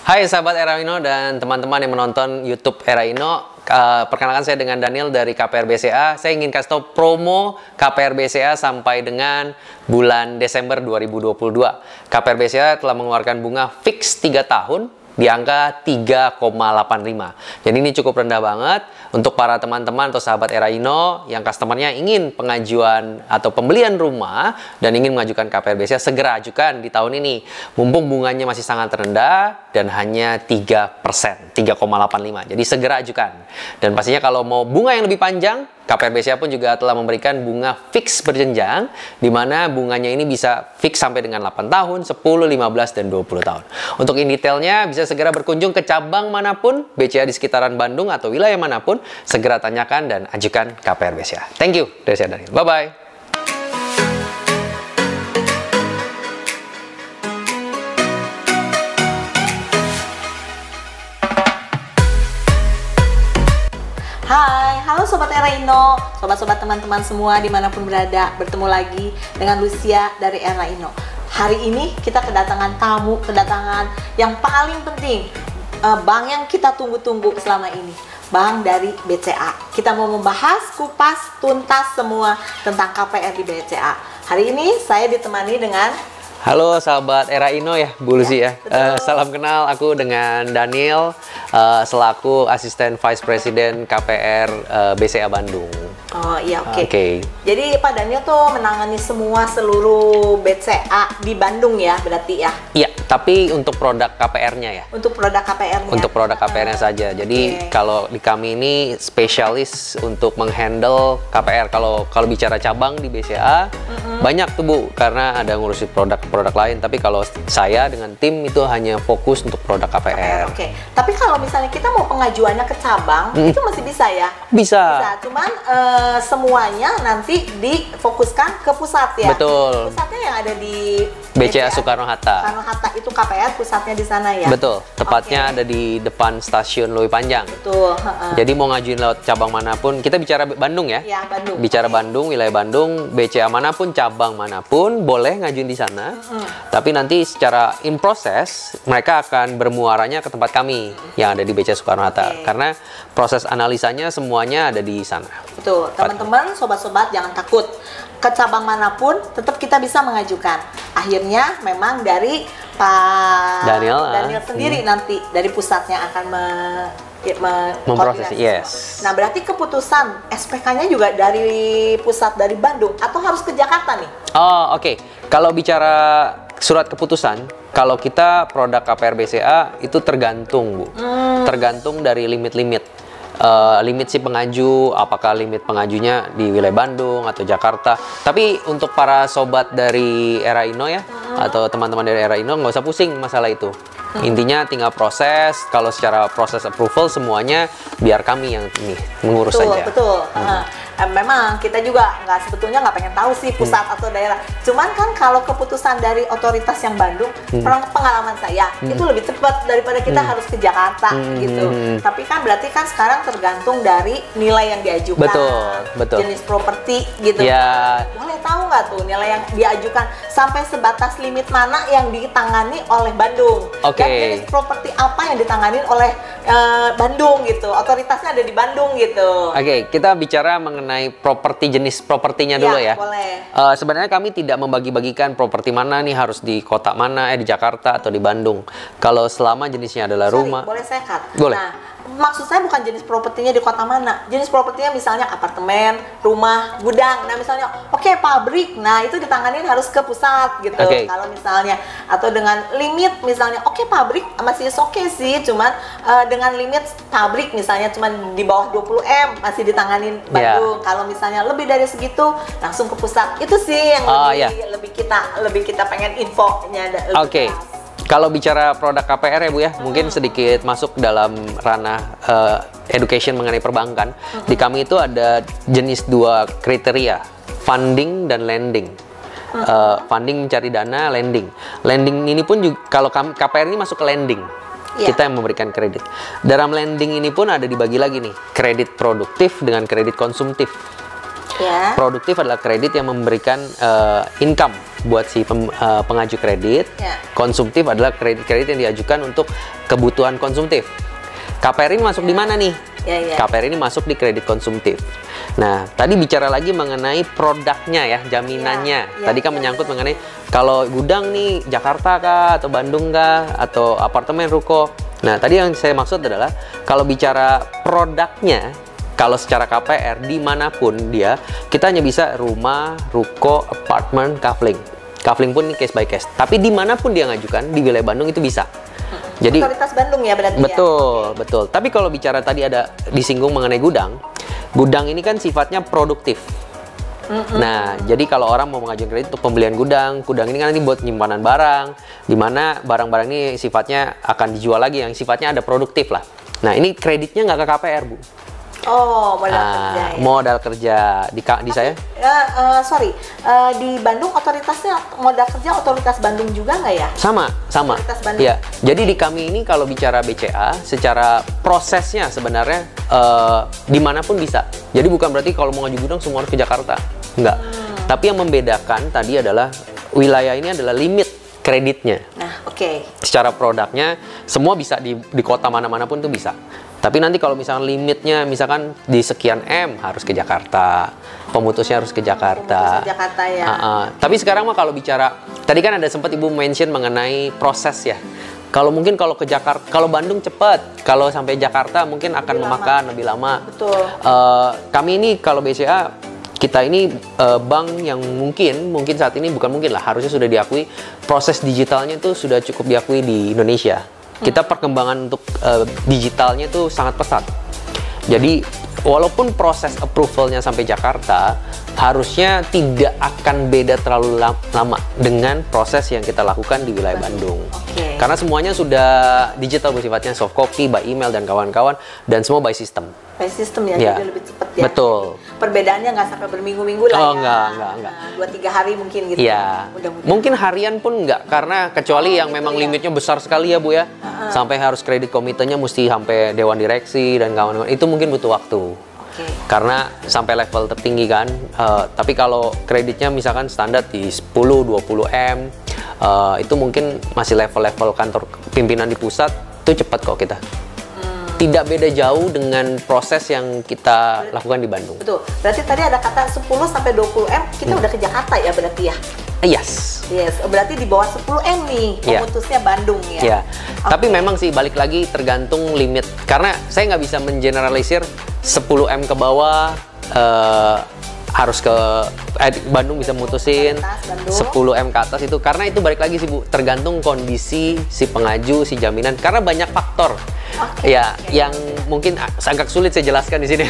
Hai sahabat Era Ino dan teman-teman yang menonton YouTube Era Ino. Perkenalkan saya dengan Daniel dari KPR BCA. Saya ingin kasih tahu promo KPR BCA sampai dengan bulan Desember 2022. KPR BCA telah mengeluarkan bunga fix 3 tahun di angka 3,85. Jadi ini cukup rendah banget untuk para teman-teman atau sahabat Era Ino yang customernya ingin pengajuan atau pembelian rumah dan ingin mengajukan KPR BCA, segera ajukan di tahun ini. Mumpung bunganya masih sangat rendah dan hanya 3%, 3,85. Jadi segera ajukan. Dan pastinya kalau mau bunga yang lebih panjang, KPR BCA pun juga telah memberikan bunga fix berjenjang, di mana bunganya ini bisa fix sampai dengan 8 tahun, 10, 15, dan 20 tahun. Untuk in detailnya, bisa segera berkunjung ke cabang manapun, BCA di sekitaran Bandung atau wilayah manapun, segera tanyakan dan ajukan KPR BCA. Thank you, dari saya Daniel. Bye-bye. Hai, halo Sobat Era Ino, sobat-sobat teman-teman semua dimanapun berada, bertemu lagi dengan Lucia dari Era Ino. Hari ini kita kedatangan tamu, kedatangan yang paling penting, bank yang kita tunggu-tunggu selama ini, bank dari BCA. Kita mau membahas kupas tuntas semua tentang KPR di BCA. Hari ini saya ditemani dengan Halo sahabat Era Ino ya, Bu Lucy ya. Salam kenal, aku dengan Daniel selaku asisten Vice President KPR BCA Bandung. Oh iya, oke. Jadi Pak Daniel tuh menangani seluruh BCA di Bandung ya, berarti ya? Iya, tapi untuk produk KPR-nya ya. Untuk produk KPR-nya. Untuk produk KPR-nya saja. Jadi kalau di kami ini spesialis untuk menghandle KPR. Kalau bicara cabang di BCA banyak tuh Bu, karena ada ngurusin produk lain. Tapi kalau saya dengan tim itu hanya fokus untuk produk KPR. Oke. Tapi kalau misalnya kita mau pengajuannya ke cabang, itu masih bisa ya? Bisa. Cuman semuanya nanti difokuskan ke pusat ya? Betul. Pusatnya yang ada di BCA Soekarno-Hatta. Soekarno-Hatta itu KPR pusatnya di sana ya? Betul. Tepatnya ada di depan stasiun Leuwi Panjang. Betul. Jadi mau ngajuin lewat cabang manapun, kita bicara Bandung ya? Iya, Bandung. Bicara Bandung, wilayah Bandung, BCA manapun, cabang manapun, boleh ngajuin di sana. Tapi nanti secara in proses, mereka akan bermuaranya ke tempat kami yang ada di BCA Soekarno-Hatta. Karena proses analisanya semuanya ada di sana. Betul. Teman-teman, sobat-sobat jangan takut. Ke cabang manapun tetap kita bisa mengajukan. Akhirnya memang dari Pak Daniel sendiri nanti dari pusatnya akan memproses. Yes. Nah, berarti keputusan SPK-nya juga dari pusat dari Bandung atau harus ke Jakarta nih? Oh, oke. Kalau bicara surat keputusan, kalau kita produk KPR BCA itu tergantung Bu. Tergantung dari limit-limit. Limit si pengaju, apakah limit pengajunya di wilayah Bandung atau Jakarta. Tapi untuk para sobat dari Era Ino ya, atau teman-teman dari Era Ino, nggak usah pusing masalah itu. Intinya tinggal proses. Kalau secara proses approval semuanya biar kami yang ini mengurus saja. Betul. Memang kita juga sebetulnya nggak pengen tahu sih pusat atau daerah. Cuman kan kalau keputusan dari otoritas yang Bandung, pengalaman saya itu lebih cepat daripada kita harus ke Jakarta gitu. Tapi kan berarti kan sekarang tergantung dari nilai yang diajukan. Betul. Jenis properti gitu. Ya. Boleh tahu nggak tuh nilai yang diajukan sampai sebatas limit mana yang ditangani oleh Bandung? Dan jenis properti apa yang ditangani oleh Bandung gitu? Otoritasnya ada di Bandung gitu. Oke, kita bicara mengenai properti, jenis propertinya dulu ya. Boleh. Sebenarnya kami tidak membagi-bagikan properti mana nih harus di kota mana, di Jakarta atau di Bandung. Kalau selama jenisnya adalah rumah. Boleh saya cut? Boleh. Nah, maksud saya bukan jenis propertinya di kota mana. Jenis propertinya misalnya apartemen, rumah, gudang. Nah, misalnya pabrik. Nah, itu ditanganin harus ke pusat gitu. Kalau misalnya atau dengan limit misalnya pabrik masih oke sih, cuman dengan limit pabrik misalnya cuman di bawah 20 M masih ditanganin Bandung. Kalau misalnya lebih dari segitu langsung ke pusat. Itu sih yang lebih kita pengen infonya. Kalau bicara produk KPR ya Bu ya, mungkin sedikit masuk dalam ranah education mengenai perbankan. Di kami itu ada jenis 2 kriteria, funding dan lending. Funding mencari dana, lending. Lending ini pun juga, kalau KPR ini masuk ke lending. Kita yang memberikan kredit. Dalam lending ini pun ada dibagi lagi nih, kredit produktif dengan kredit konsumtif. Produktif adalah kredit yang memberikan income buat si pengaju kredit. Konsumtif adalah kredit-kredit yang diajukan untuk kebutuhan konsumtif. KPR ini masuk di mana nih? KPR ini masuk di kredit konsumtif. Nah, tadi bicara lagi mengenai produknya ya, jaminannya. Tadi kan menyangkut mengenai kalau gudang nih Jakarta kah, atau Bandung kah, atau apartemen, ruko. Nah, tadi yang saya maksud adalah kalau bicara produknya, kalau secara KPR dimanapun dia, kita hanya bisa rumah, ruko, apartemen, kafling. Kafling pun ini case by case. Tapi dimanapun dia ngajukan di wilayah Bandung itu bisa. Jadi otoritas Bandung ya berarti. Betul, betul. Tapi kalau bicara tadi ada disinggung mengenai gudang, gudang ini kan sifatnya produktif. Nah, jadi kalau orang mau mengajukan kredit untuk pembelian gudang ini kan nanti buat penyimpanan barang, di mana barang-barang ini sifatnya akan dijual lagi yang sifatnya ada produktif lah. Nah, ini kreditnya nggak ke KPR, Bu. Oh, modal kerja ya? Modal kerja di saya? Di Bandung otoritasnya modal kerja otoritas Bandung juga nggak ya? Sama. Otoritas Bandung. Ya, jadi di kami ini kalau bicara BCA, secara prosesnya sebenarnya dimanapun bisa. Jadi bukan berarti kalau mau ngaju gudang semua harus ke Jakarta, enggak. Tapi yang membedakan tadi adalah wilayah ini adalah limit kreditnya. Nah, oke. Secara produknya semua bisa di kota mana-mana pun tuh bisa. Tapi nanti kalau misalkan limitnya misalkan di sekian M harus ke Jakarta, pemutusnya harus ke Jakarta. Jakarta ya. Tapi sekarang mah kalau bicara, tadi kan ada sempat Ibu mention mengenai proses ya. Kalau mungkin kalau ke Jakarta, kalau Bandung cepat, kalau sampai Jakarta mungkin akan memakan lebih lama. Betul. Kami ini kalau BCA kita ini bank yang mungkin saat ini bukan mungkin lah, harusnya sudah diakui proses digitalnya itu sudah cukup diakui di Indonesia. Kita perkembangan untuk digitalnya itu sangat pesat. Jadi walaupun proses approvalnya sampai Jakarta, harusnya tidak akan beda terlalu lama dengan proses yang kita lakukan di wilayah Bandung. Karena semuanya sudah digital bersifatnya, soft copy, by email dan kawan-kawan, dan semua by system. By system ya, jadi lebih cepat ya. Betul. Perbedaannya nggak sampai berminggu-minggu lah enggak. 2-3 hari mungkin gitu. Iya. Mungkin harian pun enggak, karena kecuali yang memang limitnya besar sekali ya Bu ya. Sampai harus kredit komitenya mesti sampai dewan direksi dan kawan-kawan. Itu mungkin butuh waktu. Karena sampai level tertinggi kan. Tapi kalau kreditnya misalkan standar di 10-20 M, itu mungkin masih level-level kantor pimpinan di pusat, itu cepat kok kita. Tidak beda jauh dengan proses yang kita lakukan di Bandung. Betul. Berarti tadi ada kata 10-20 M, kita udah ke Jakarta ya berarti ya? Yes. Berarti di bawah 10 M nih, pemutusnya Bandung ya? Tapi memang sih balik lagi tergantung limit. Karena saya nggak bisa mengeneralisir 10 M ke bawah harus ke Bandung bisa mutusin 10 M ke atas itu. Karena itu balik lagi sih Bu, tergantung kondisi si pengaju, si jaminan. Karena banyak faktor. Yang mungkin agak sulit saya jelaskan di sini.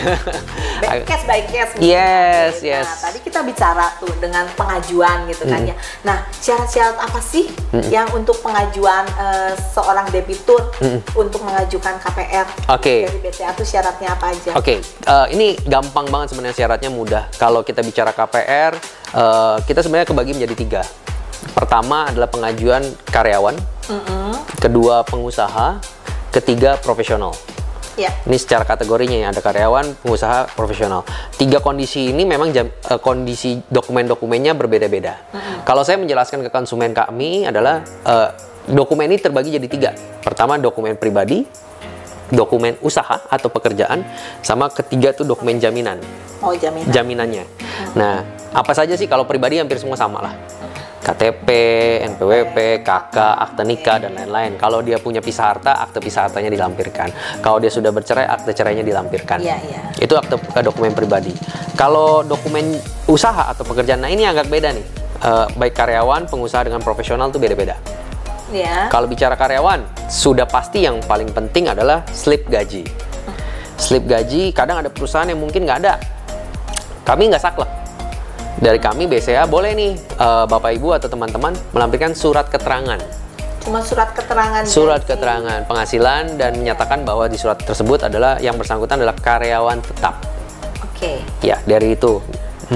Case by case. Yes. Nah, tadi kita bicara tuh dengan pengajuan gitu kan ya. Nah, syarat-syarat apa sih yang untuk pengajuan seorang debitur untuk mengajukan KPR dari BCA tuh syaratnya apa aja? Ini gampang banget sebenarnya, syaratnya mudah. Kalau kita bicara KPR, kita sebenarnya kebagi menjadi 3. Pertama adalah pengajuan karyawan, kedua pengusaha, ketiga profesional. Ini secara kategorinya ya, ada karyawan, pengusaha, profesional. 3 kondisi ini memang kondisi dokumen-dokumennya berbeda-beda. Kalau saya menjelaskan ke konsumen kami adalah dokumen ini terbagi jadi 3. Pertama dokumen pribadi, dokumen usaha atau pekerjaan, sama ketiga tuh dokumen jaminan. Jaminannya. Nah, apa saja sih? Kalau pribadi hampir semua sama lah. KTP, NPWP, KK, akte nikah, dan lain-lain. Kalau dia punya pisah harta, akte pisah hartanya dilampirkan. Kalau dia sudah bercerai, akte cerainya dilampirkan. Itu akte dokumen pribadi. Kalau dokumen usaha atau pekerjaan, nah ini agak beda nih. Baik karyawan, pengusaha dengan profesional itu beda-beda. Kalau bicara karyawan, sudah pasti yang paling penting adalah slip gaji. Slip gaji, kadang ada perusahaan yang mungkin nggak ada. Kami nggak saklek. Dari kami BCA boleh nih Bapak Ibu atau teman-teman melampirkan surat keterangan. Cuma surat keterangan. Surat keterangan penghasilan dan menyatakan bahwa di surat tersebut adalah yang bersangkutan adalah karyawan tetap. Ya, dari itu.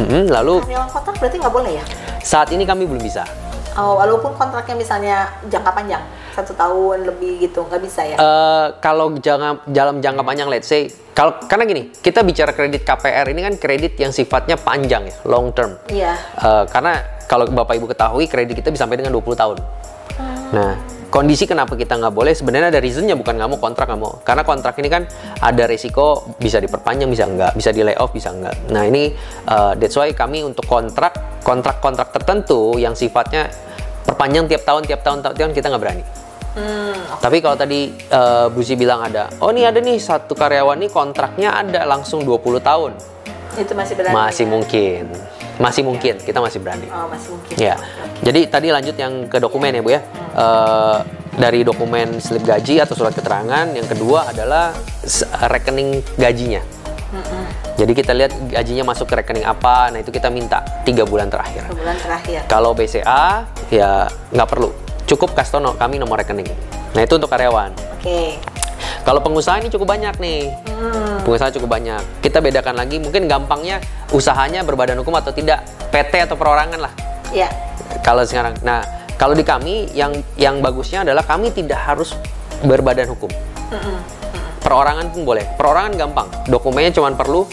Lalu karyawan kontrak berarti nggak boleh ya? Saat ini kami belum bisa. Walaupun kontraknya misalnya jangka panjang, 1 tahun lebih gitu, nggak bisa ya? Kalau dalam jangka panjang, let's say, karena gini, kita bicara kredit KPR ini kan kredit yang sifatnya panjang ya, long term. Karena kalau Bapak Ibu ketahui kredit kita bisa sampai dengan 20 tahun. Nah, kondisi kenapa kita nggak boleh, sebenarnya ada reasonnya, bukan nggak mau kontrak, nggak mau. Karena kontrak ini kan ada resiko, bisa diperpanjang, bisa nggak, bisa di layoff, bisa nggak. Nah ini that's why kami untuk kontrak tertentu yang sifatnya perpanjang tiap tahun kita nggak berani. Tapi kalau tadi Buzi bilang ada, oh ini ada nih satu karyawan nih kontraknya ada langsung 20 tahun. Itu masih berani? Masih mungkin. Masih mungkin, kita masih berani. Oh, masih mungkin. Ya. Jadi tadi lanjut yang ke dokumen ya Bu ya. Dari dokumen slip gaji atau surat keterangan, yang kedua adalah rekening gajinya. Jadi kita lihat gajinya masuk ke rekening apa, nah itu kita minta 3 bulan terakhir. 3 bulan terakhir. Kalau BCA ya nggak perlu, cukup kasih tau kami nomor rekening. Nah itu untuk karyawan. Oke. Kalau pengusaha ini cukup banyak nih, pengusaha cukup banyak. Kita bedakan lagi, mungkin gampangnya usahanya berbadan hukum atau tidak, PT atau perorangan lah. Iya. Kalau sekarang, nah kalau di kami yang bagusnya adalah kami tidak harus berbadan hukum. Perorangan pun boleh. Perorangan gampang, dokumennya cuma perlu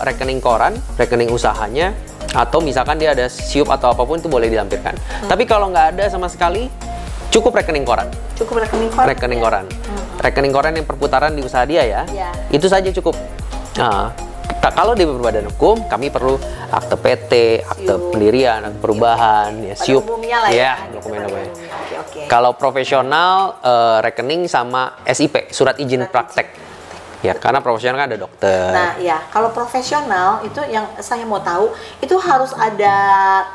rekening koran, rekening usahanya, atau misalkan dia ada siup atau apapun itu boleh dilampirkan. Tapi kalau nggak ada sama sekali, cukup rekening koran. Cukup rekening koran. Rekening koran. Rekening koran yang perputaran di usaha dia ya. Itu saja cukup. Nah, kalau di berbadan hukum, kami perlu akte PT, akte pendirian, akte perubahan, ya, siup, ya, dokumen-dokumen. Kalau profesional, rekening sama SIP, surat izin praktek. Ya, karena profesional kan ada dokter. Nah, ya, kalau profesional itu yang saya mau tahu, itu harus ada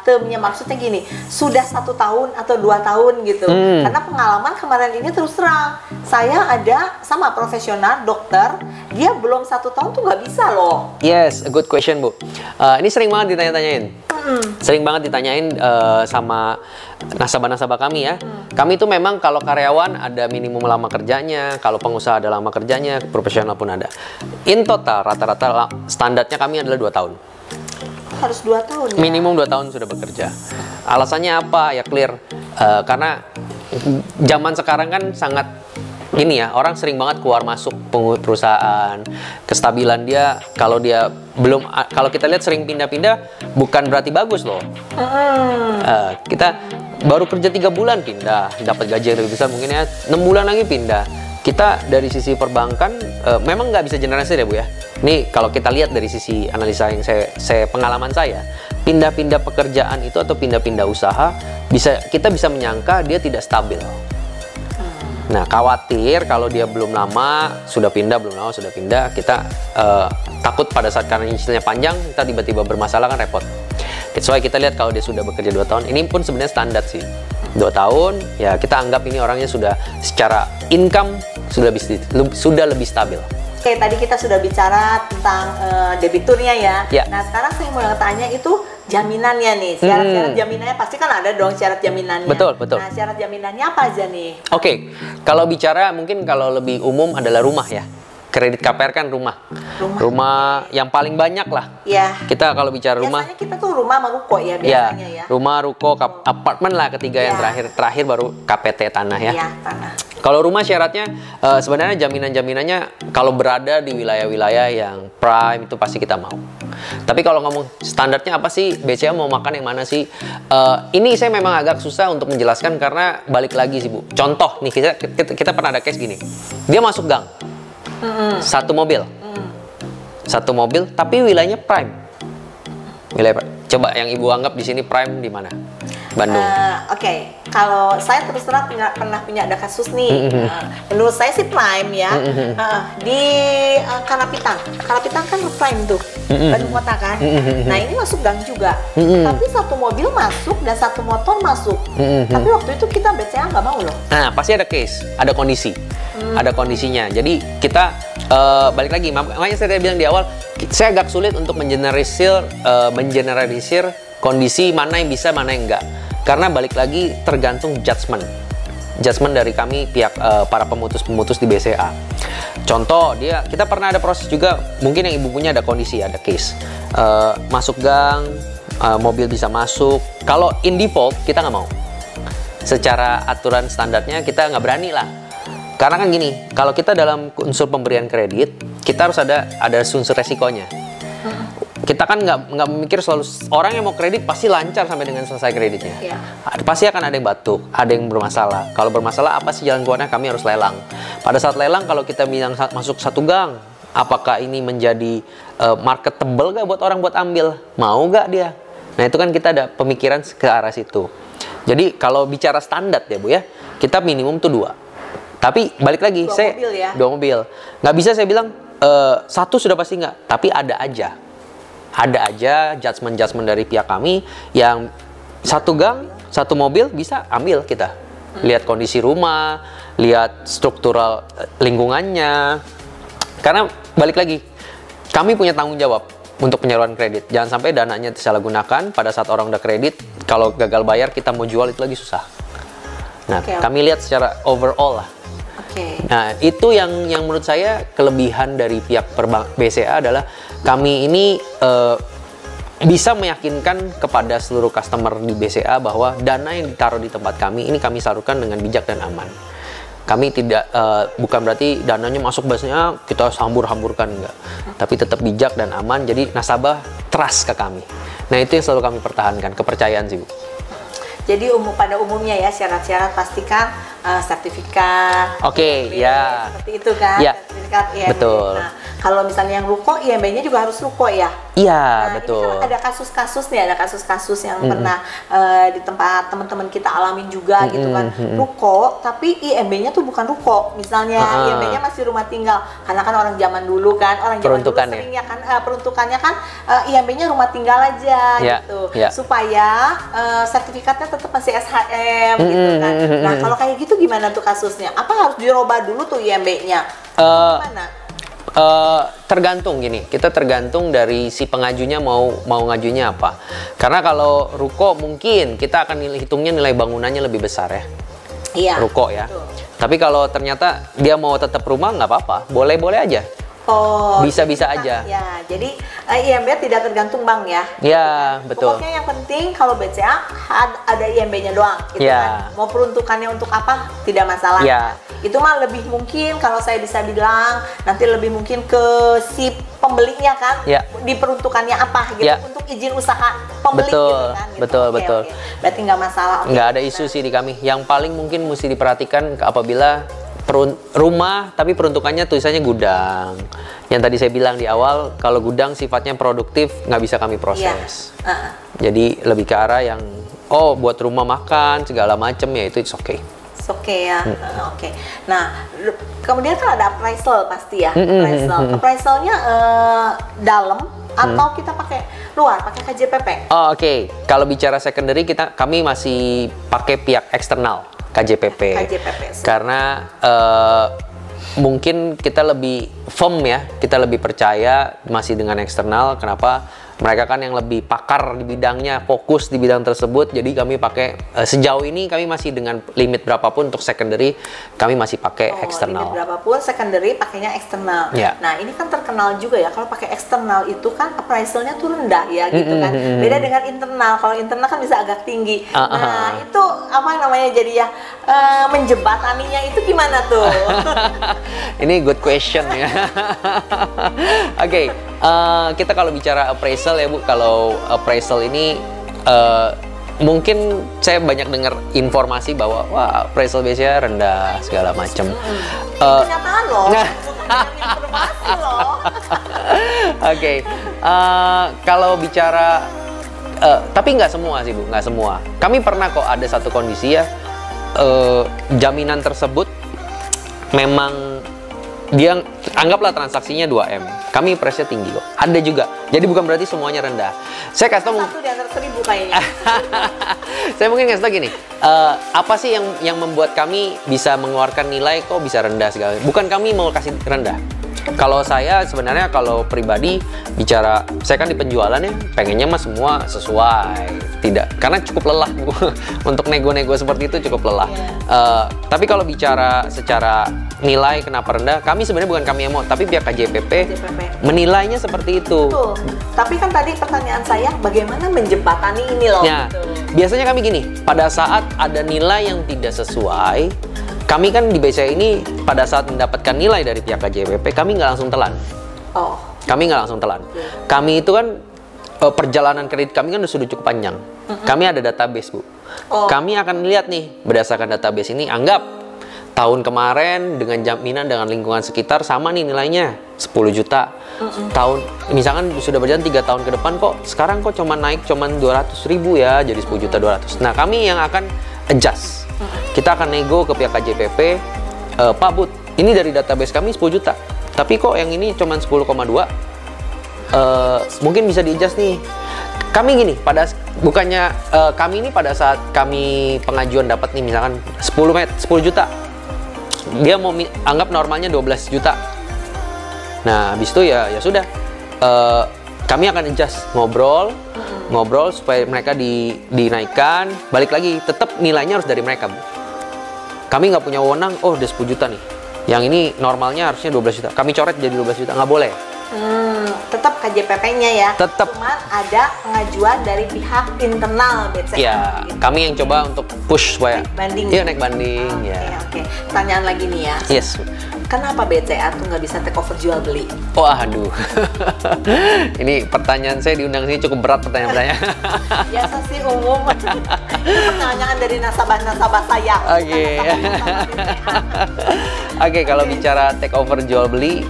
termnya, maksudnya gini, sudah 1 tahun atau 2 tahun gitu. Karena pengalaman kemarin ini terus terang, saya ada sama profesional dokter, dia belum 1 tahun tuh nggak bisa loh. Yes, a good question Bu. Ini sering banget ditanya-tanyain. Sering banget ditanyain sama nasabah-nasabah kami ya. Kami itu memang kalau karyawan ada minimum lama kerjanya, kalau pengusaha ada lama kerjanya, profesional pun ada. In total rata-rata standarnya kami adalah 2 tahun. Harus 2 tahun ya? Minimum 2 tahun sudah bekerja. Alasannya apa? Ya clear. Karena zaman sekarang kan sangat gini ya, orang sering banget keluar masuk perusahaan, kestabilan dia kalau dia belum, kalau kita lihat sering pindah-pindah bukan berarti bagus loh. Kita baru kerja 3 bulan pindah, dapat gaji yang lebih besar, mungkin ya 6 bulan lagi pindah. Kita dari sisi perbankan memang nggak bisa generalisir ya Bu ya. Nih kalau kita lihat dari sisi analisa yang saya pengalaman saya, pindah-pindah pekerjaan itu atau pindah-pindah usaha kita bisa menyangka dia tidak stabil. Nah, khawatir kalau dia belum lama sudah pindah, kita takut pada saat karena nyicilnya panjang, kita tiba-tiba bermasalah kan repot. That's why kita lihat kalau dia sudah bekerja 2 tahun, ini pun sebenarnya standar sih. 2 tahun, ya kita anggap ini orangnya sudah secara income sudah lebih stabil. Oke, tadi kita sudah bicara tentang debiturnya ya. Nah, sekarang saya mau tanya itu jaminannya nih, syarat-syarat jaminannya pasti kan ada dong syarat jaminannya. Betul. Nah, syarat jaminannya apa aja nih? Oke, kalau bicara mungkin kalau lebih umum adalah rumah ya. Kredit KPR kan rumah yang paling banyak lah. Ya. Kita kalau bicara rumah. Biasanya kita tuh rumah sama ruko ya biasanya ya. Rumah, ruko, apartemen lah ketiga yang terakhir baru KPT tanah ya. Iya, tanah. Kalau rumah syaratnya sebenarnya jaminan-jaminannya kalau berada di wilayah-wilayah yang prime itu pasti kita mau. Tapi kalau ngomong standarnya apa sih, BCA mau makan yang mana sih? Ini saya memang agak susah untuk menjelaskan karena balik lagi sih Bu. Contoh nih kita pernah ada case gini. Dia masuk gang. Satu mobil tapi wilayahnya prime. Coba yang Ibu anggap di sini prime di mana? Bandung. Oke, kalau saya terus terang pernah punya ada kasus nih. Menurut saya sih prime ya. Di Karapitan kan prime tuh, Bandung kota kan. Nah ini masuk gang juga. Tapi satu mobil masuk dan satu motor masuk. Tapi waktu itu kita BCA nggak mau loh. Nah pasti ada case, ada kondisi, ada kondisinya. Jadi kita balik lagi, makanya saya bilang di awal, saya agak sulit untuk mengeneralisir kondisi mana yang bisa, mana yang enggak. Karena balik lagi tergantung judgement dari kami pihak para pemutus di BCA. Contoh kita pernah ada proses juga, mungkin yang Ibu punya ada kondisi, ada case masuk gang, mobil bisa masuk. Kalau in default kita nggak mau. Secara aturan standarnya kita nggak berani lah. Karena kan gini, kalau kita dalam unsur pemberian kredit, kita harus ada unsur resikonya. kita kan nggak memikir selalu orang yang mau kredit pasti lancar sampai dengan selesai kreditnya. Iya. Pasti akan ada yang batuk, ada yang bermasalah. Kalau bermasalah apa sih jalan keluarnya? Kami harus lelang. Pada saat lelang kalau kita bilang masuk satu gang, apakah ini menjadi marketable gak buat orang buat ambil? Mau gak dia? Nah itu kan kita ada pemikiran ke arah situ. Jadi kalau bicara standar ya Bu ya, kita minimum tuh 2. Tapi balik lagi, dua mobil. Nggak bisa saya bilang satu sudah pasti nggak. Tapi ada aja judgement dari pihak kami yang satu gang, satu mobil bisa ambil kita. Lihat kondisi rumah, lihat struktural lingkungannya. Karena balik lagi, kami punya tanggung jawab untuk penyaluran kredit. Jangan sampai dananya disalahgunakan pada saat orang udah kredit, kalau gagal bayar kita mau jual itu lagi susah. Nah, kami lihat secara overall lah. Nah, itu yang menurut saya kelebihan dari pihak BCA adalah kami ini bisa meyakinkan kepada seluruh customer di BCA bahwa dana yang ditaruh di tempat kami ini kami salurkan dengan bijak dan aman. Kami tidak, bukan berarti dananya masuk biasanya kita hambur-hamburkan, enggak. Tapi tetap bijak dan aman, jadi nasabah trust ke kami. Nah itu yang selalu kami pertahankan, kepercayaan sih Bu. Jadi pada umumnya ya syarat-syarat pastikan sertifikat. Ya. Seperti itu kan? Ya. Sertifikat IMB. Betul. Nah, kalau misalnya yang ruko, IMB-nya juga harus ruko ya? Iya, Nah, betul. Ini kan ada kasus-kasus nih, ada kasus-kasus yang pernah di tempat teman-teman kita alamin juga gitu kan. Ruko, tapi IMB-nya tuh bukan ruko. Misalnya IMB-nya masih rumah tinggal. Karena kan orang zaman dulu kan, orang zaman dulu sering ya kan, peruntukannya kan IMB-nya rumah tinggal aja gitu. Supaya sertifikatnya tetap masih SHM gitu kan. Nah, kalau kayak gitu gimana tuh kasusnya? Apa harus dirubah dulu tuh IMB-nya? Gimana? Tergantung gini, kita tergantung dari si pengajunya mau ngajunya apa. Karena kalau ruko mungkin kita akan hitungnya nilai bangunannya lebih besar ya. Iya. Ruko ya. Betul. Tapi kalau ternyata dia mau tetap rumah nggak apa-apa, boleh-boleh aja. Oh, bisa-bisa aja. Ya, jadi IMB tidak tergantung bank ya. Ya, betul. Pokoknya yang penting kalau BCA ada IMB-nya doang gitu kan. Mau peruntukannya untuk apa tidak masalah. Itu mah lebih mungkin kalau saya bisa bilang nanti lebih mungkin ke si pembelinya kan. Diperuntukannya apa gitu untuk izin usaha pembeli gitu kan. Gitu. Betul. Berarti nggak masalah. Nggak ada isu sih di kami. Yang paling mungkin mesti diperhatikan apabila rumah tapi peruntukannya tulisannya gudang. Yang tadi saya bilang di awal, kalau gudang sifatnya produktif nggak bisa kami proses. Jadi lebih ke arah yang buat rumah makan segala macem ya itu it's okay. It's okay ya. Oke. Nah, kemudian kan ada appraisal pasti ya. Appraisalnya dalam atau kita pakai luar, pakai KJPP? Oke. Kalau bicara secondary kami masih pakai pihak eksternal. KJPP. Karena mungkin kita lebih firm ya, kita lebih percaya masih dengan eksternal. Kenapa? Mereka kan yang lebih pakar di bidangnya, fokus di bidang tersebut. Jadi kami pakai sejauh ini kami masih dengan limit berapapun untuk secondary kami masih pakai eksternal. Limit berapapun secondary pakainya eksternal. Nah ini kan terkenal juga ya kalau pakai eksternal itu kan appraisalnya tuh rendah ya gitu kan. Beda dengan internal. Kalau internal kan bisa agak tinggi. Nah itu apa namanya jadi ya menjebataninya itu gimana tuh? Ini good question ya. Oke. Kita kalau bicara appraisal ya Bu, kalau appraisal ini mungkin saya banyak dengar informasi bahwa wah appraisal BCA rendah segala macam. Kenyataan loh, informasi loh. Oke, kalau bicara tapi nggak semua sih Bu, nggak semua. Kami pernah kok ada satu kondisi ya, jaminan tersebut memang dia anggaplah transaksinya 2M, kami price-nya tinggi kok. Ada juga, jadi bukan berarti semuanya rendah. Saya kasih tau satu di antara 1000 kayaknya. Saya mungkin kasih tau gini, apa sih yang membuat kami bisa mengeluarkan nilai kok bisa rendah segala. Bukan kami mau kasih rendah. Kalau saya sebenarnya kalau pribadi bicara, saya kan di penjualan ya, pengennya mah semua sesuai. Tidak, karena cukup lelah Bu. Untuk nego-nego seperti itu cukup lelah. Tapi kalau bicara secara nilai kenapa rendah, kami sebenarnya bukan kami yang mau, tapi pihak KJPP menilainya seperti itu. Betul. Tapi kan tadi pertanyaan saya, bagaimana menjembatani ini loh? Ya, biasanya kami gini, pada saat ada nilai yang tidak sesuai, kami kan di BCA ini pada saat mendapatkan nilai dari pihak KJPP, kami nggak langsung telan. Kami nggak langsung telan. Kami itu kan perjalanan kredit kami kan sudah cukup panjang. Kami ada database, Bu. Kami akan lihat nih berdasarkan database ini, anggap tahun kemarin dengan jaminan dengan lingkungan sekitar sama nih nilainya 10 juta. Tahun misalkan sudah berjalan 3 tahun ke depan kok sekarang kok cuma naik cuma 200.000 ya jadi 10 juta 200. Nah, kami yang akan adjust. Kita akan nego ke pihak KJPP, Pak Bud, ini dari database kami 10 juta. Tapi kok yang ini cuma 10,2? Mungkin bisa di-adjust nih. Kami gini, kami ini pada saat kami pengajuan dapat nih misalkan 10 juta. Dia mau anggap normalnya 12 juta. Nah, habis itu ya sudah. Kami akan adjust, ngobrol supaya mereka dinaikkan. Balik lagi, tetap nilainya harus dari mereka, Bu. Kami nggak punya wewenang, oh udah 10 juta nih. Yang ini normalnya harusnya 12 juta. Kami coret jadi 12 juta, nggak boleh. Tetap KJPP-nya ya. Tetap. Cuman ada pengajuan dari pihak internal BCA. Ya, gitu. Kami yang coba untuk push supaya banding. Iya, naik banding. Oke. Pertanyaan lagi nih ya. Yes. Kenapa BCA tuh nggak bisa take over jual beli? Oh, aduh. Ini pertanyaan saya diundang sini cukup berat pertanyaan-pertanyaan. Biasa sih umum. Itu pertanyaan dari nasabah-nasabah saya. Oke. Oke, kalau bicara take over jual beli,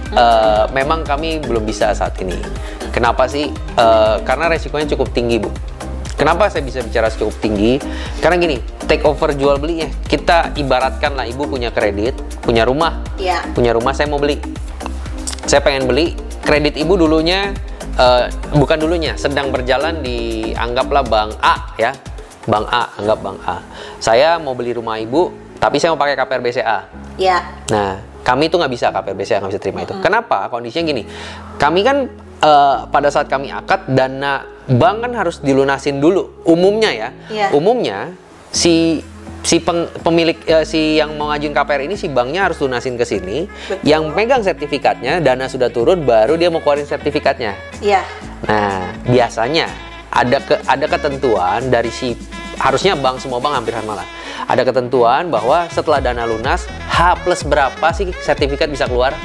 memang kami belum bisa saat ini. Kenapa sih? Karena resikonya cukup tinggi, Bu. Kenapa saya bisa bicara cukup tinggi? Karena gini, take over jual beli ya, kita ibaratkan lah ibu punya kredit, punya rumah. Iya. Punya rumah, saya mau beli. Saya pengen beli, kredit ibu dulunya, bukan dulunya, sedang berjalan di anggaplah Bank A ya. Bank A, anggap Bank A. Saya mau beli rumah ibu, tapi saya mau pakai KPR BCA. Iya. Nah, kami tuh nggak bisa, KPR BCA nggak bisa terima itu. Kenapa? Kondisinya gini, kami kan pada saat kami akad, dana bank kan harus dilunasin dulu. Umumnya ya, umumnya si pemilik si yang mau ngajuin KPR ini, si banknya harus lunasin ke sini. Betul. Yang pegang sertifikatnya, dana sudah turun, baru dia mau keluarin sertifikatnya. Iya. Nah, biasanya ada ketentuan dari harusnya semua bank hampir malah. Ada ketentuan bahwa setelah dana lunas, H plus berapa sih sertifikat bisa keluar?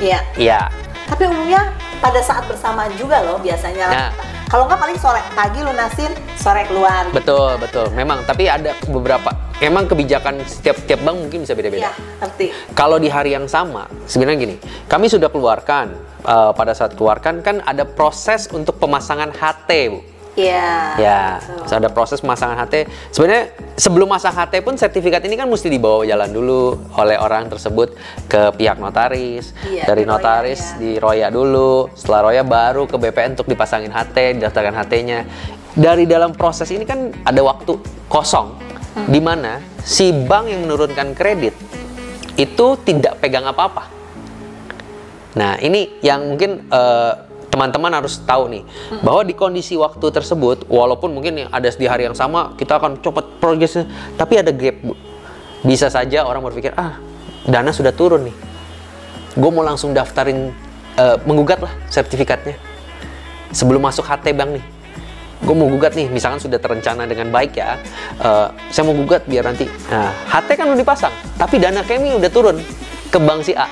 Iya. Iya. Tapi umumnya pada saat bersamaan juga loh biasanya. Nah, kalau nggak paling sore, pagi lunasin, sore keluar. Betul, betul. Memang, tapi ada beberapa, emang kebijakan setiap bank mungkin bisa beda-beda. Iya, ngerti. Kalau di hari yang sama, sebenarnya gini, kami sudah keluarkan, pada saat keluarkan kan ada proses untuk pemasangan HT, Bu. Iya. Ya, ada proses pemasangan HT. Sebenarnya sebelum masang HT pun sertifikat ini kan mesti dibawa jalan dulu oleh orang tersebut ke pihak notaris. Iya, dari notaris diroya dulu. Setelah roya baru ke BPN untuk dipasangin HT, didaftarkan HT-nya. Dari dalam proses ini kan ada waktu kosong di mana si bank yang menurunkan kredit itu tidak pegang apa-apa. Nah, ini yang mungkin teman-teman harus tahu nih, bahwa di kondisi waktu tersebut, walaupun mungkin ada di hari yang sama, kita akan cepet progresnya, tapi ada gap, Bu. Bisa saja orang berpikir, dana sudah turun nih, gue mau langsung daftarin, menggugat lah sertifikatnya, sebelum masuk HT bank nih, gue mau gugat nih, misalkan sudah terencana dengan baik ya, saya mau gugat biar nanti, nah, HT kan udah dipasang, tapi dana kami udah turun ke bank si A.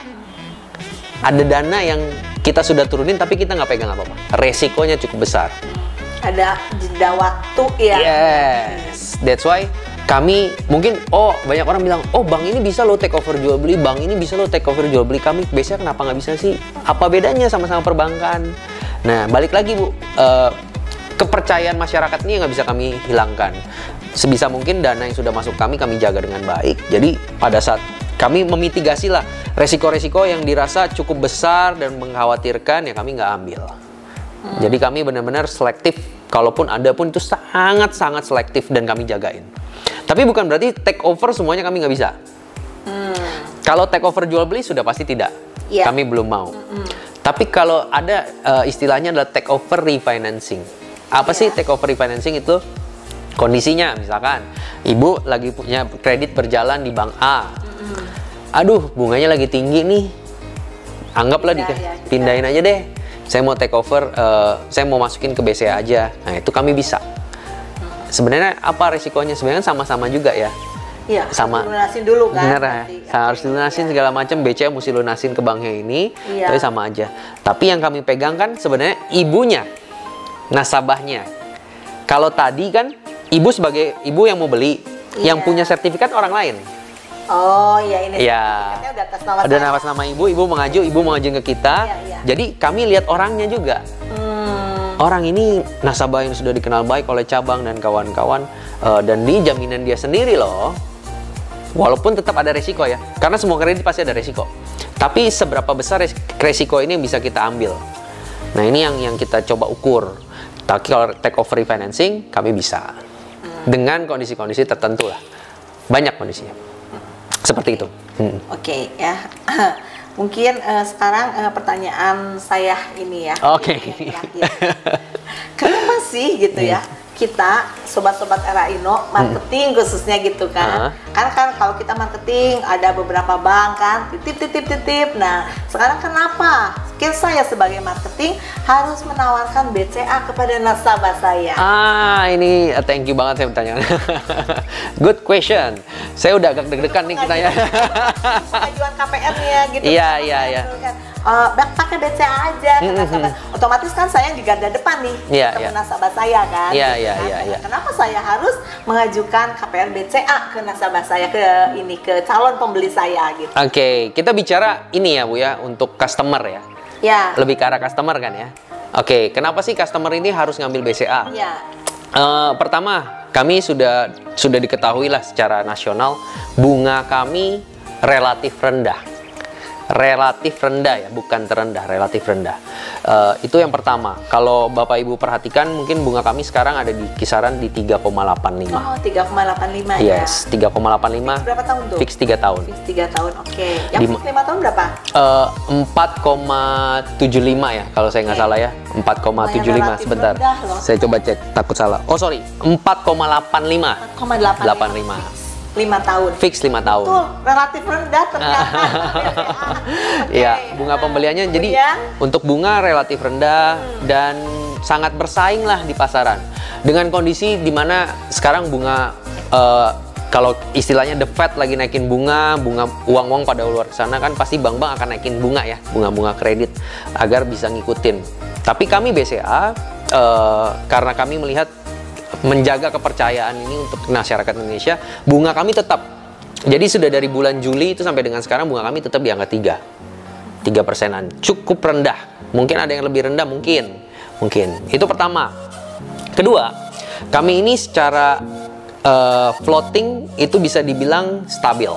Ada dana yang kita sudah turunin tapi kita nggak pegang apa-apa. Resikonya cukup besar. Ada jeda waktu ya. Yes, that's why kami mungkin, banyak orang bilang, bank ini bisa lo take over jual beli, bank ini bisa lo take over jual beli, kami biasanya kenapa nggak bisa sih? Apa bedanya sama-sama perbankan? Nah, balik lagi, Bu, kepercayaan masyarakat ini nggak bisa kami hilangkan. Sebisa mungkin dana yang sudah masuk kami jaga dengan baik. Jadi pada saat kami memitigasi lah resiko-resiko yang dirasa cukup besar dan mengkhawatirkan, ya kami nggak ambil. Jadi kami benar-benar selektif, kalaupun ada pun itu sangat-sangat selektif dan kami jagain. Tapi bukan berarti take over semuanya kami nggak bisa. Kalau take over jual beli sudah pasti tidak, kami belum mau. Tapi kalau ada istilahnya adalah take over refinancing. Apa sih take over refinancing itu? Kondisinya misalkan ibu lagi punya kredit berjalan di bank A. Aduh, bunganya lagi tinggi nih. Anggaplah pindahin aja deh. Saya mau take over, saya mau masukin ke BCA aja. Nah, itu kami bisa. Sebenarnya apa resikonya? Sebenarnya sama-sama juga ya. Iya, sama. Lunasin dulu kan. Bener ya. Harus lunasin segala macam, BCA mesti lunasin ke banknya ini. Tapi sama aja. Tapi yang kami pegang kan sebenarnya ibunya. nasabahnya. Kalau tadi kan ibu sebagai ibu yang mau beli, yang punya sertifikat orang lain. Oh iya, ini ya, udah atas nama ibu mengajuin ke kita. Jadi kami lihat orangnya juga. Orang ini nasabah yang sudah dikenal baik oleh cabang dan kawan-kawan, dan di jaminan dia sendiri loh. Walaupun tetap ada resiko ya, karena semua kredit pasti ada resiko. Tapi seberapa besar resiko ini yang bisa kita ambil? Nah ini yang kita coba ukur. Tapi kalau take over refinancing kami bisa dengan kondisi-kondisi tertentu lah. Banyak kondisinya. Seperti itu. Oke, ya. Mungkin sekarang pertanyaan saya ini ya. Oke. Kenapa sih gitu ya? Kita sobat-sobat Era Ino marketing khususnya gitu kan. Kan kalau kita marketing ada beberapa bank kan, titip. Nah, sekarang kenapa saya sebagai marketing harus menawarkan BCA kepada nasabah saya? Ini thank you banget saya bertanya. Good question. Saya udah agak deg-degan nih kitanya. Pengajuan KPR-nya gitu. Iya. Pakai BCA aja ke nasabah. Otomatis kan saya di garda depan nih ketemu nasabah saya kan. Iya. Kenapa saya harus mengajukan KPR BCA ke nasabah saya, ke calon pembeli saya gitu. Oke, kita bicara ini ya Bu ya, untuk customer ya. Ya. Lebih ke arah customer kan ya. Oke, kenapa sih customer ini harus ngambil BCA? Ya. Pertama, kami sudah diketahui lah secara nasional, bunga kami relatif rendah. Relatif rendah ya, bukan terendah, relatif rendah. Itu yang pertama. Kalau Bapak Ibu perhatikan, mungkin bunga kami sekarang ada di kisaran di 3,85. Oh, 3,85 ya. Yes, 3,85. Berapa tahun tuh? Fix 3 tahun. Fix 3 tahun, oke. Yang fix 5 tahun berapa? 4,75 ya, kalau saya nggak salah ya. 4,75, sebentar. Saya coba cek, takut salah. Oh sorry, 4,85. 4,85. 5 tahun. Fix 5 tahun. Betul, relatif rendah ternyata. Iya, bunga pembeliannya jadi untuk bunga relatif rendah dan sangat bersaing lah di pasaran. Dengan kondisi dimana sekarang bunga kalau istilahnya the Fed lagi naikin bunga uang pada luar sana kan pasti bank-bank akan naikin bunga ya, bunga kredit agar bisa ngikutin. Tapi kami BCA karena kami melihat menjaga kepercayaan ini untuk masyarakat Indonesia, bunga kami tetap. Jadi sudah dari bulan Juli itu sampai dengan sekarang bunga kami tetap di angka 3%. Cukup rendah. Mungkin ada yang lebih rendah, mungkin. Itu pertama. Kedua, kami ini secara floating itu bisa dibilang stabil.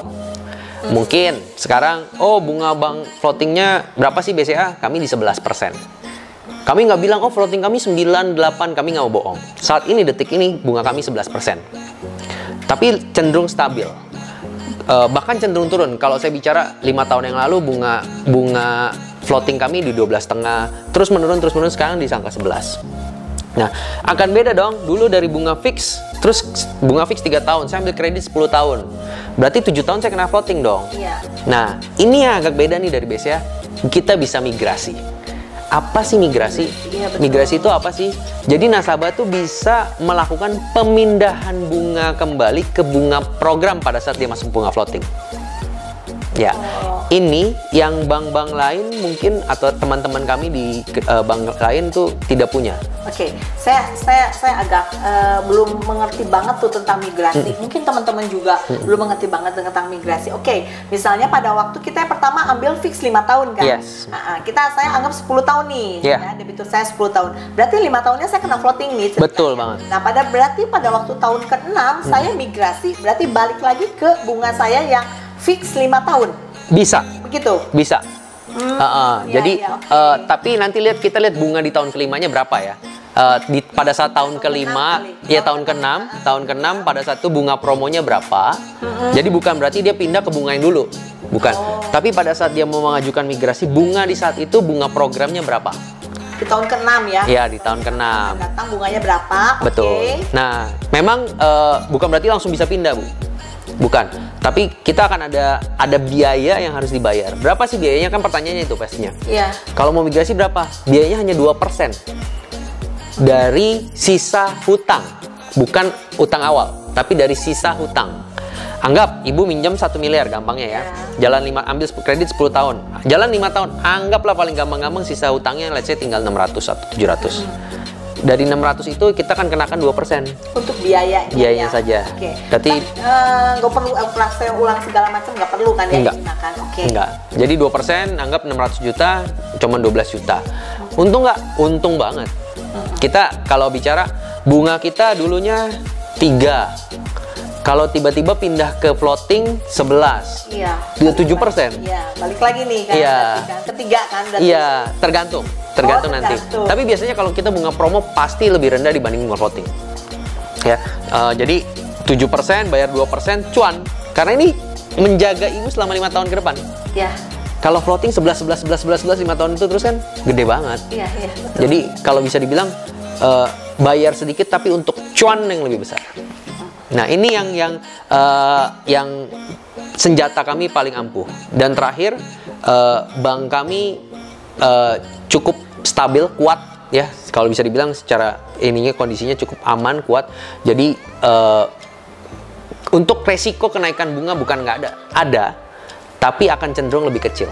Mungkin sekarang, bunga bank floatingnya berapa sih BCA? Kami di 11%. Kami nggak bilang, floating kami 9, 8, kami nggak mau bohong. Saat ini, detik ini, bunga kami 11%. Tapi cenderung stabil. Bahkan cenderung turun. Kalau saya bicara 5 tahun yang lalu, bunga floating kami di 12,5. Terus menurun, sekarang di angka 11. Nah, akan beda dong. Dulu dari bunga fix, terus bunga fix 3 tahun. Saya ambil kredit 10 tahun. Berarti 7 tahun saya kena floating dong. Nah, ini yang agak beda nih dari BCA. Kita bisa migrasi. Apa sih migrasi? Migrasi itu apa sih? Jadi nasabah tuh bisa melakukan pemindahan bunga kembali ke bunga program pada saat dia masuk bunga floating. Ya, ini yang bank-bank lain mungkin atau teman-teman kami di bank lain tuh tidak punya. Oke, saya agak belum mengerti banget tuh tentang migrasi. Mungkin teman-teman juga belum mengerti banget tentang migrasi. Oke, misalnya pada waktu kita yang pertama ambil fix 5 tahun kan? Yes. Saya anggap 10 tahun nih. Ya, debitur saya 10 tahun. Berarti 5 tahunnya saya kena floating nih. Betul banget. Nah, pada waktu tahun ke-6 saya migrasi, berarti balik lagi ke bunga saya yang fix 5 tahun. Bisa. Begitu? Bisa. Jadi tapi nanti kita lihat bunga di tahun kelimanya berapa ya. Pada saat tahun kelima, tahun ke-6 pada saat itu bunga promonya berapa. Jadi bukan berarti dia pindah ke bunga yang dulu. Bukan. Tapi pada saat dia mau mengajukan migrasi, bunga di saat itu bunga programnya berapa? Di tahun ke-6 ya? Iya, di tahun ke-6. Datang bunganya berapa? Betul. Nah, memang bukan berarti langsung bisa pindah, Bu. Bukan, tapi kita akan ada biaya yang harus dibayar. Berapa sih biayanya? Kan pertanyaannya itu pastinya. Iya. Kalau mau migrasi berapa? Biayanya hanya 2% dari sisa hutang. Bukan utang awal, tapi dari sisa hutang. Anggap ibu minjam 1 miliar gampangnya ya. Jalan ambil kredit 10 tahun. Jalan 5 tahun. Anggaplah paling gampang-gampang sisa hutangnya let's say tinggal 600 atau 700. dari 600 itu kita kan kenakan 2%. Untuk biayanya. Biayanya saja. Oke. Berarti nggak perlu operasi ulang segala macam, nggak perlu kan ya? Enggak. Oke. Enggak. Jadi 2%, anggap 600 juta, cuma 12 juta. Untung nggak? Untung banget. Kita kalau bicara bunga kita dulunya 3. Kalau tiba-tiba pindah ke floating 11, iya, 7%. Iya, balik lagi nih kan, iya. Ketiga kan. Iya, tergantung nanti. Tapi biasanya kalau kita bunga promo pasti lebih rendah dibanding bunga floating. Ya, jadi 7% bayar 2% cuan. Karena ini menjaga ibu selama 5 tahun ke depan. Iya. Kalau floating 11 5 tahun itu terus kan gede banget. Iya, betul. Jadi kalau bisa dibilang bayar sedikit tapi untuk cuan yang lebih besar. Nah, ini yang senjata kami paling ampuh. Dan terakhir, bank kami cukup stabil, kuat ya. Kalau bisa dibilang secara ininya kondisinya cukup aman, kuat. Jadi untuk resiko kenaikan bunga bukan nggak ada, tapi akan cenderung lebih kecil.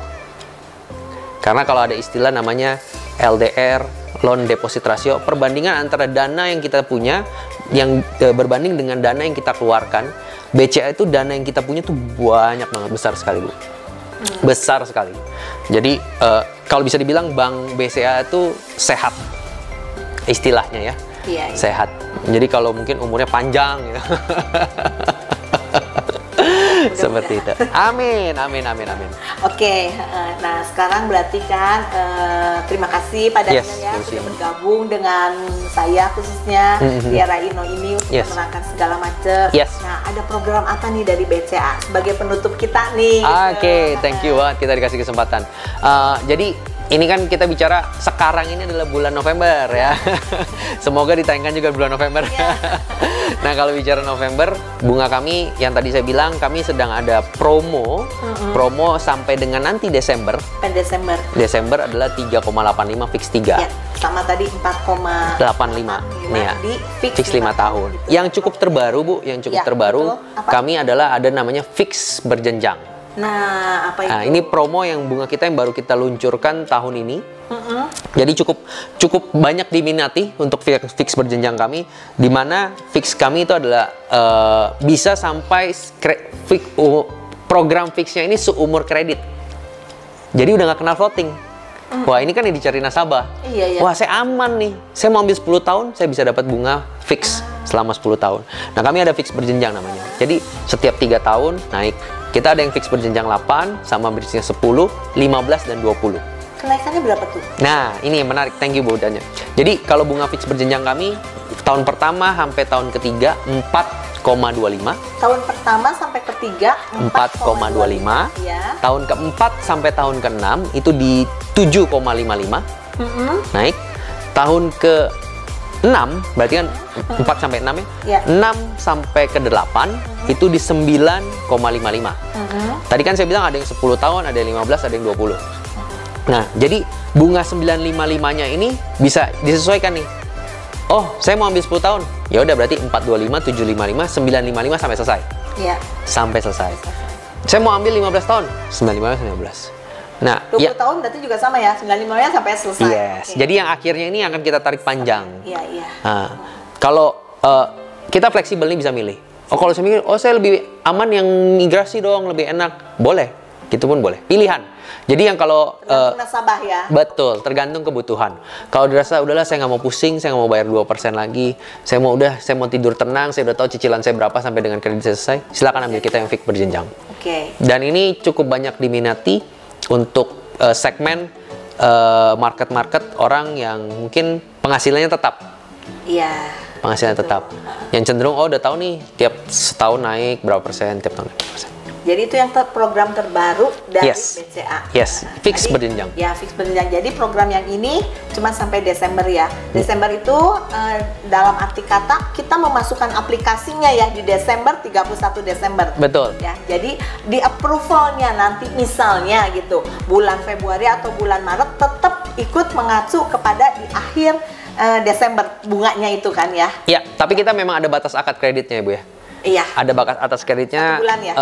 Karena kalau ada istilah namanya LDR, loan deposit ratio, perbandingan antara dana yang kita punya yang berbanding dengan dana yang kita keluarkan. BCA itu dana yang kita punya tuh banyak banget, besar sekali Bu. Besar sekali. Jadi kalau bisa dibilang bank BCA itu sehat istilahnya ya. Iya. Sehat. Jadi kalau mungkin umurnya panjang ya. Seperti itu. Amin. Oke, nah sekarang berarti kan terima kasih pada ya sudah bergabung dengan saya khususnya di Era Ino ini untuk menerangkan segala macam. Nah, ada program apa nih dari BCA sebagai penutup kita nih? Oke, thank you banget kita dikasih kesempatan. Jadi ini kan kita bicara sekarang ini adalah bulan November ya. Semoga ditayangkan juga bulan November. Nah, kalau bicara November, bunga kami yang tadi saya bilang kami sedang ada promo. Promo sampai dengan nanti Desember. Desember adalah 3,85 fix 3. Ya, sama tadi 4,85 ya, di fix 5 tahun. Gitu. Yang cukup terbaru Bu, terbaru kami adalah ada namanya fix berjenjang. Nah, apa itu? Nah, ini promo yang bunga kita yang baru kita luncurkan tahun ini. Jadi cukup banyak diminati untuk fix berjenjang kami, di mana fix kami itu adalah bisa sampai program fixnya ini seumur kredit. Jadi udah nggak kenal floating. Wah, ini kan yang dicari nasabah. Iya. Wah, saya aman nih. Saya mau ambil 10 tahun, saya bisa dapat bunga fix selama 10 tahun. Nah, kami ada fix berjenjang namanya. Jadi setiap 3 tahun naik. Kita ada yang fix berjenjang 8 sama bridge-nya 10, 15 dan 20. Kenaikannya berapa tuh? Nah, ini yang menarik. Thank you Bu Danya. Jadi kalau bunga fix berjenjang kami tahun pertama sampai tahun ketiga 4,25. Tahun pertama sampai ketiga 4,25. Ya. Tahun keempat sampai tahun keenam itu di 7,55. Naik. Tahun ke 6, berarti kan 4 sampai 6 ya? 6 sampai ke 8 itu di 9,55. Tadi kan saya bilang ada yang 10 tahun, ada yang 15, ada yang 20. Nah, jadi bunga 955-nya ini bisa disesuaikan nih. Oh, saya mau ambil 10 tahun. Ya udah berarti 425, 755, 955 sampai selesai. Iya. Sampai selesai. Saya mau ambil 15 tahun. 955 19. Nah, 20 tahun berarti juga sama ya, 95-nya sampai selesai. Yes. Okay. Jadi yang akhirnya ini akan kita tarik panjang. Iya. Nah, kalau kita fleksibel nih bisa milih. Oh, kalau saya mikir, saya lebih aman yang migrasi dong, lebih enak. Boleh. Gitu pun boleh. Pilihan. Jadi yang kalau tergantung nasabah ya. Betul, tergantung kebutuhan. Kalau dirasa udahlah saya nggak mau pusing, saya nggak mau bayar 2% lagi. Saya mau tidur tenang, saya udah tahu cicilan saya berapa sampai dengan kredit selesai. Silakan ambil kita yang fix berjenjang. Oke. Dan ini cukup banyak diminati untuk segmen market orang yang mungkin penghasilannya tetap. Iya. Penghasilannya tetap. Yang cenderung udah tahu nih tiap setahun naik berapa persen, tiap tahun naik berapa persen. Jadi itu yang program terbaru dari BCA. Yes, fix berjenjang. Ya, fix berjenjang. Jadi program yang ini cuma sampai Desember ya. Desember itu dalam arti kata kita memasukkan aplikasinya ya di Desember, 31 Desember. Betul. Ya, jadi di approvalnya nanti misalnya gitu, bulan Februari atau bulan Maret tetap ikut mengacu kepada di akhir Desember bunganya itu kan ya. Iya, tapi kita memang ada batas akad kreditnya ya Bu ya. Iya. Ada batas atas kreditnya. 1 bulan ya?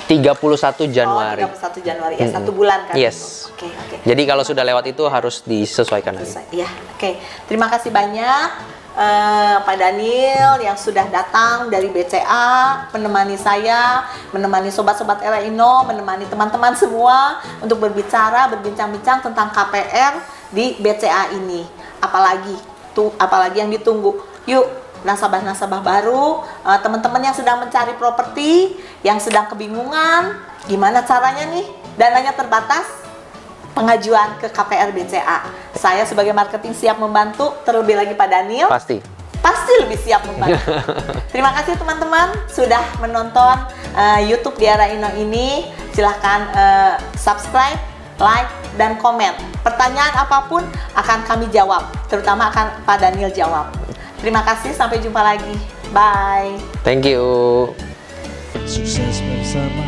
31 Januari. Oh, 31 Januari ya, 1 bulan kan? Yes. Oke. Jadi kalau sudah lewat itu harus disesuaikan lagi. Iya, oke. Terima kasih banyak Pak Daniel yang sudah datang dari BCA, menemani saya, menemani sobat-sobat Era Ino, menemani teman-teman semua untuk berbincang-bincang tentang KPR di BCA ini. Apalagi yang ditunggu. Yuk, nasabah-nasabah baru, teman-teman yang sedang mencari properti, yang sedang kebingungan, gimana caranya nih? Dananya terbatas, pengajuan ke KPR BCA. Saya sebagai marketing siap membantu, terlebih lagi Pak Daniel. Pasti lebih siap membantu. Terima kasih teman-teman sudah menonton YouTube di Era Ino ini. Silahkan subscribe, like, dan komen. Pertanyaan apapun akan kami jawab, terutama akan Pak Daniel jawab. Terima kasih, sampai jumpa lagi. Bye. Thank you. Sukses bersama